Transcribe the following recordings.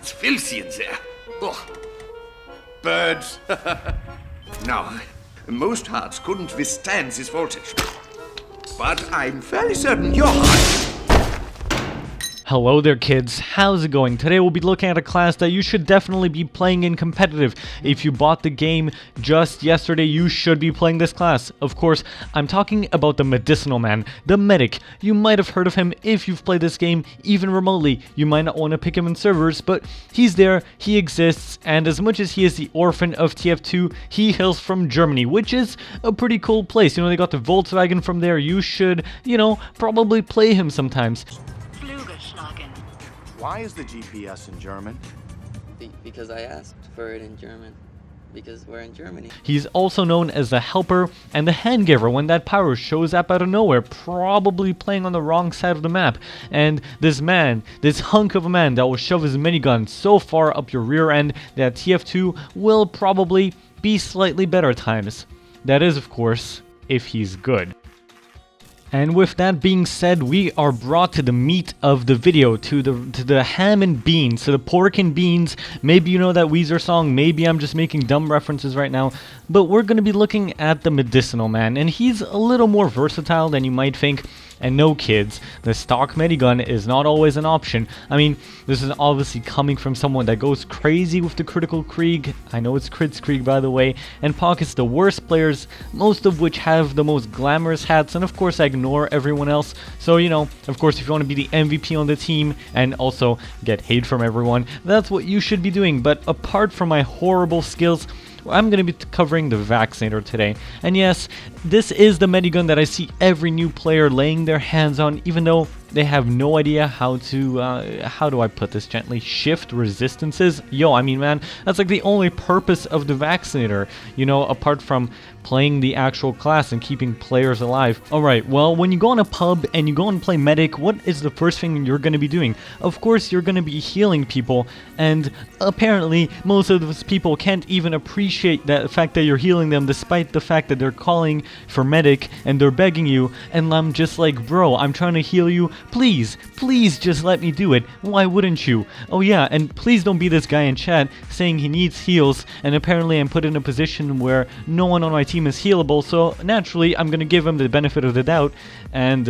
It's filthy in there. Ugh. Birds. Now, most hearts couldn't withstand this voltage. But I'm fairly certain your heart... Hello there kids, how's it going? Today we'll be looking at a class that you should definitely be playing in competitive. If you bought the game just yesterday, you should be playing this class. Of course, I'm talking about the medicinal man, the medic. You might have heard of him if you've played this game, even remotely. You might not want to pick him in servers, but he's there, he exists, and as much as he is the orphan of TF2, he hails from Germany, which is a pretty cool place. You know, they got the Volkswagen from there. You should, you know, probably play him sometimes. Why is the GPS in German? Because I asked for it in German. Because we're in Germany. He's also known as the helper and the hand giver when that power shows up out of nowhere, probably playing on the wrong side of the map. And this man, this hunk of a man that will shove his minigun so far up your rear end that TF2 will probably be slightly better at times. That is, of course, if he's good. And with that being said, we are brought to the meat of the video, to the ham and beans, to the pork and beans. Maybe you know that Weezer song, maybe I'm just making dumb references right now, but we're going to be looking at the medicinal man, and he's a little more versatile than you might think. And no kids, the stock medigun is not always an option. I mean, this is obviously coming from someone that goes crazy with the critical Krieg. I know it's Crits Krieg, by the way, and pockets the worst players, most of which have the most glamorous hats, and of course I ignore everyone else. So, you know, of course, if you want to be the MVP on the team and also get hate from everyone, that's what you should be doing. But apart from my horrible skills, I'm going to be covering the Vaccinator today. And yes, this is the medigun that I see every new player laying their hands on, even though they have no idea how to, how do I put this gently, shift resistances. Yo, I mean, man, that's like the only purpose of the Vaccinator, you know, apart from playing the actual class and keeping players alive. Alright, well, when you go on a pub and you go and play medic, what is the first thing you're going to be doing? Of course, you're going to be healing people, and apparently, most of those people can't even appreciate that fact that you're healing them, despite the fact that they're calling for medic and they're begging you, and I'm just like, bro, I'm trying to heal you. Please just let me do it. Why wouldn't you? Oh yeah, and please don't be this guy in chat saying he needs heals, and apparently I'm put in a position where no one on my team is healable, so naturally I'm gonna give him the benefit of the doubt, and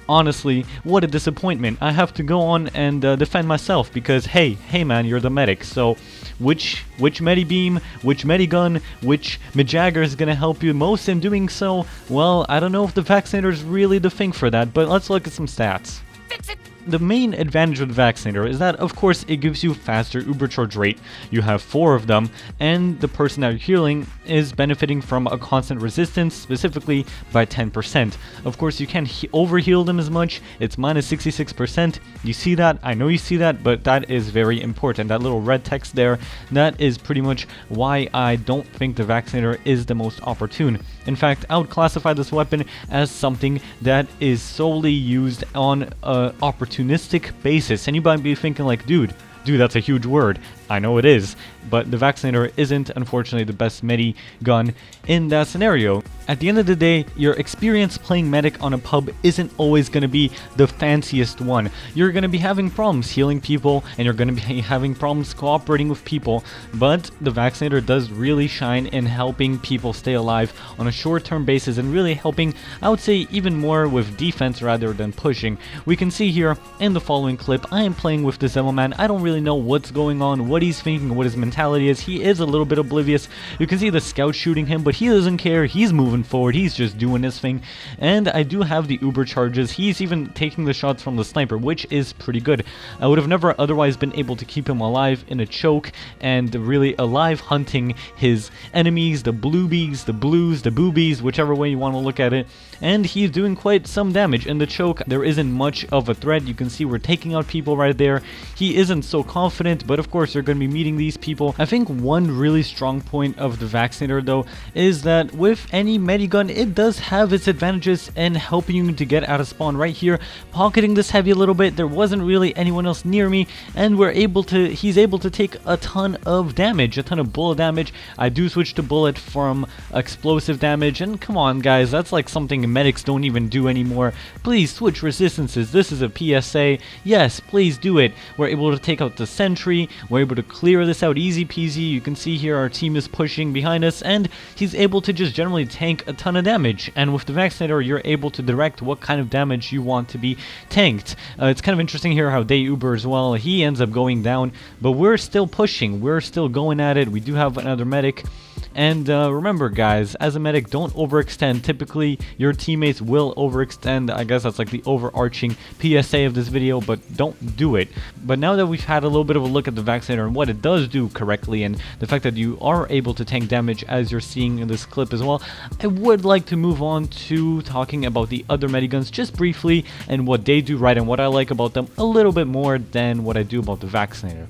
honestly, what a disappointment. I have to go on and defend myself, because hey man, you're the medic, so which medibeam, which medigun, which Majagger is gonna help you most in doing so? Well, I don't know if the Vaccinator is really the thing for that, but let's look at some stats. Fix it! The main advantage of the Vaccinator is that, of course, it gives you faster overcharge rate. You have 4 of them, and the person that you're healing is benefiting from a constant resistance, specifically by 10%. Of course, you can't overheal them as much. It's minus 66%. You see that? I know you see that, but that is very important. That little red text there, that is pretty much why I don't think the Vaccinator is the most opportune. In fact, I would classify this weapon as something that is solely used on an opportunistic basis. And you might be thinking like, dude, that's a huge word. I know it is, but the Vaccinator isn't, unfortunately, the best medi gun in that scenario. At the end of the day, your experience playing medic on a pub isn't always going to be the fanciest one. You're going to be having problems healing people, and you're going to be having problems cooperating with people, but the Vaccinator does really shine in helping people stay alive on a short-term basis, and really helping, I would say, even more with defense rather than pushing. We can see here in the following clip, I am playing with this Demo Man. I don't really know what's going on, what he's thinking, what his mentality is. He is a little bit oblivious. You can see the scout shooting him, but he doesn't care. He's moving forward. He's just doing his thing. And I do have the uber charges. He's even taking the shots from the sniper, which is pretty good. I would have never otherwise been able to keep him alive in a choke and really alive hunting his enemies, the bluebies, the blues, the boobies, whichever way you want to look at it. And he's doing quite some damage. In the choke, there isn't much of a threat. You can see we're taking out people right there. He isn't so confident, but of course you're going to be meeting these people. I think one really strong point of the Vaccinator, though, is that with any medigun, it does have its advantages in helping you to get out of spawn. Right here, pocketing this heavy a little bit, there wasn't really anyone else near me, and he's able to take a ton of damage, a ton of bullet damage. I do switch to bullet from explosive damage, and come on guys, that's like something medics don't even do anymore. Please switch resistances. This is a PSA. Yes, please do it. We're able to take out the sentry, we're able to clear this out easy peasy. You can see here our team is pushing behind us, and he's able to just generally tank a ton of damage. And with the Vaccinator, you're able to direct what kind of damage you want to be tanked. It's kind of interesting here how Day Uber as well, he ends up going down, but we're still pushing, we're still going at it. We do have another medic. And remember guys, as a medic, don't overextend. Typically your teammates will overextend. I guess that's like the overarching PSA of this video, but don't do it. But now that we've had a little bit of a look at the Vaccinator and what it does do correctly, and the fact that you are able to tank damage as you're seeing in this clip as well, I would like to move on to talking about the other mediguns just briefly and what they do right and what I like about them a little bit more than what I do about the Vaccinator.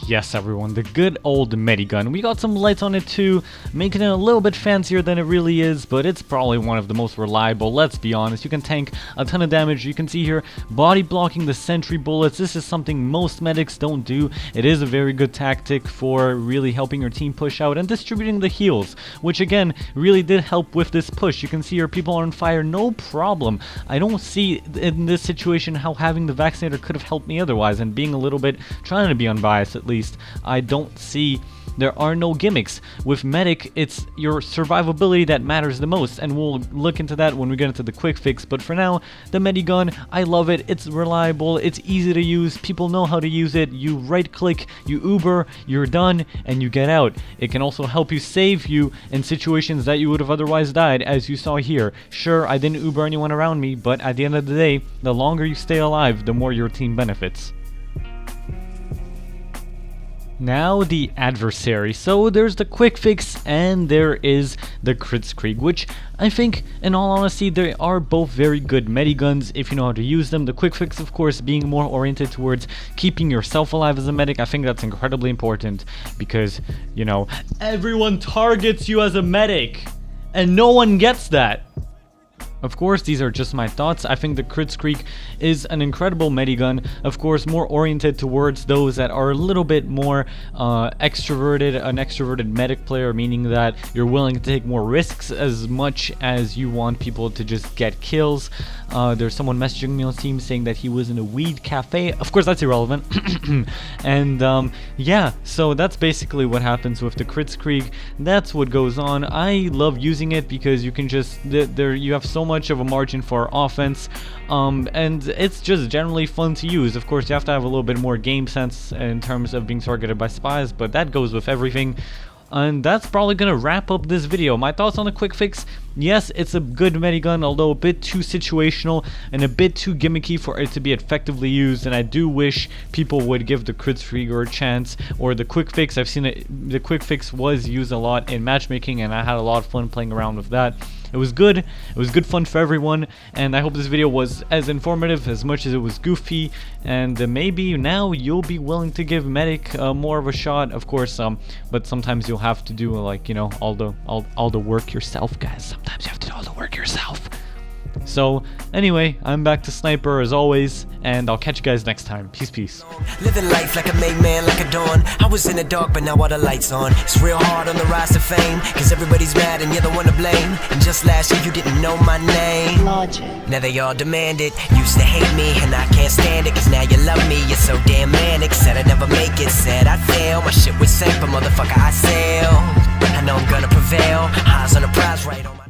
Yes everyone, the good old medigun. We got some lights on it too, making it a little bit fancier than it really is, but it's probably one of the most reliable. Let's be honest, you can tank a ton of damage. You can see here body blocking the sentry bullets. This is something most medics don't do. It is a very good tactic for really helping your team push out and distributing the heals, which again really did help with this push. You can see here people are on fire, no problem. I don't see in this situation how having the Vaccinator could have helped me otherwise, and being a little bit, trying to be unbiased at least, I don't see. There are no gimmicks. With medic, it's your survivability that matters the most, and we'll look into that when we get into the quick fix. But for now, the medigun, I love it. It's reliable, it's easy to use, people know how to use it. You right click, you Uber, you're done, and you get out. It can also help you save you in situations that you would have otherwise died, as you saw here. Sure, I didn't Uber anyone around me, but at the end of the day, the longer you stay alive, the more your team benefits. Now the adversary. So there's the quick fix and there is the Kritzkrieg, which I think, in all honesty, they are both very good mediguns if you know how to use them. The quick fix, of course, being more oriented towards keeping yourself alive as a medic. I think that's incredibly important because, you know, everyone targets you as a medic and no one gets that. Of course, these are just my thoughts. I think the Kritzkrieg is an incredible medigun. Of course, more oriented towards those that are a little bit more extroverted, an extroverted medic player, meaning that you're willing to take more risks as much as you want people to just get kills. There's someone messaging me on Steam saying that he was in a weed cafe. Of course, that's irrelevant. And yeah, so that's basically what happens with the Kritzkrieg. That's what goes on. I love using it because you can just, you have so much of a margin for offense, and it's just generally fun to use. Of course, you have to have a little bit more game sense in terms of being targeted by spies, but that goes with everything. And that's probably gonna wrap up this video. My thoughts on the quick fix: yes, it's a good medigun, although a bit too situational and a bit too gimmicky for it to be effectively used, and I do wish people would give the Kritzkrieg a chance, or the quick fix. I've seen it, the quick fix was used a lot in matchmaking and I had a lot of fun playing around with that. It was good. It was good fun for everyone, and I hope this video was as informative as much as it was goofy, and maybe now you'll be willing to give medic more of a shot, of course, but sometimes you'll have to do, like, you know, all the work yourself, guys. Sometimes you have to do all the work yourself. So anyway, I'm back to Sniper as always, and I'll catch you guys next time. Peace. Living life like a made man, like a dawn. I was in the dark, but now all the lights on. It's real hard on the rise to fame, cause everybody's mad and you're the one to blame. And just last year you didn't know my name. Logic. Now they all demand it. Used to hate me and I can't stand it, cause now you love me. You're so damn manic. Said I'd never make it, said I'd fail. My shit was safe, but motherfucker I sail. I know I'm gonna prevail. Eyes on the prize, right on my